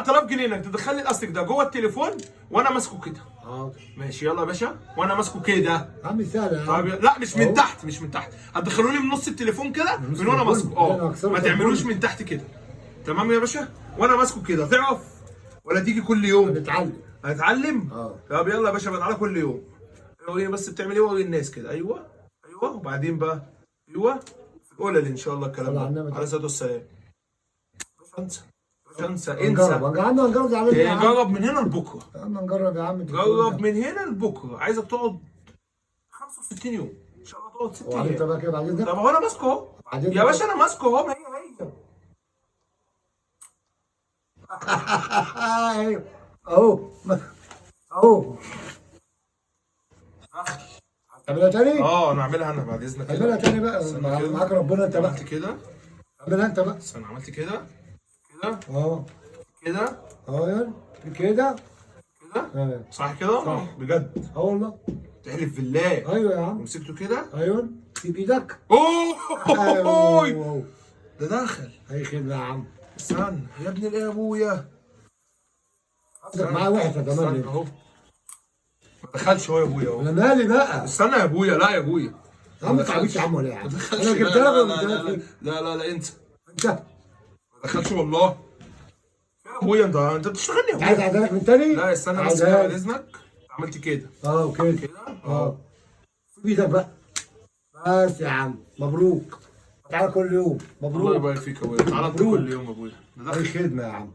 4000 جنيه انك تدخل لي الاستك ده جوه التليفون وانا ماسكه كده. حاضر. ماشي يلا يا باشا، وانا ماسكه كده. يا عم سهل يا طب عم. لا مش من أهو. تحت، مش من تحت، هتدخلوا لي من نص التليفون كده من نص من وانا التليفون؟ ماسكه. ده أنا هكسره ما التليفون. تعملوش من تحت كده. تمام يا باشا، وانا ماسكه كده تعرف ولا تيجي كل يوم؟ هنتعلم. هنتعلم؟ اه. طب يلا يا باشا بقى تعالى كل يوم. وريني بس بتعمل ايه، وري الناس كده. ايوه ايوه، وبعدين بقى ايوه في القلل ان شاء الله الكلام صلى على ده النبي. عليه الصلاه والسلام. مش انسى، مش انسى، هنجرب انسى. يا عم، هنجرب يا عم. يا عم جرب من هنا لبكره. يا عم نجرب يا عم. جرب من هنا لبكره، عايزك تقعد 65 يوم ان شاء الله، تقعد 6 وبعدين انت ايام. بقى كده بعد اذنك. طب هو انا ماسكه اهو بعدين يا باشا، انا ماسكه اهو، ما هي هي. ايوه اهو اهو. تعملها تاني؟ انا اعملها انا بعد اذنك كده. اعملها تاني بقى. استنى كده. معاك ربنا انت بقى. عملت كده. اعملها انت بقى. استنى عملت كده كده اه كده اه كده. كده صح كده؟ صح. بجد اه والله. تحلف بالله. ايوه يا عم. ومسكته كده. ايوه في بايدك. اوه ايوه. ده دخل. اي خدمه يا عم. استنى يا ابن الايه يا ابويا. قصدك معايا وحش يا استنى كمان. اهو. ما دخلش هو يا ابويا اهو. انا مالي بقى. استنى يا ابويا، لا يا ابويا. يا عم ما تعبيش يا عم ولا ايه يا عم. ما دخلش. انا جبت لك ولا جبت لك؟ لا لا لا انت انت ما دخلش والله. يا ابويا انت بتشتغلني يا انت عايز ابويا. اعدلك من تاني؟ لا استنى بس عايزها. كده بعد اذنك. عملت كده وكده. كده. في بايدك بقى. بس يا عم مبروك. تعالى كل يوم. الله مبروك. يبارك فيك يا ابويا، تعالى انت مبروك. كل يوم يا ابويا. ده اي دخل. خدمه يا عم.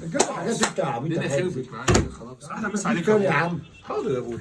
الجو حاجات انت عبيط. الدنيا خربت معايا خلاص. احلى مسا عليك يا عم. حاضر يا ابويا.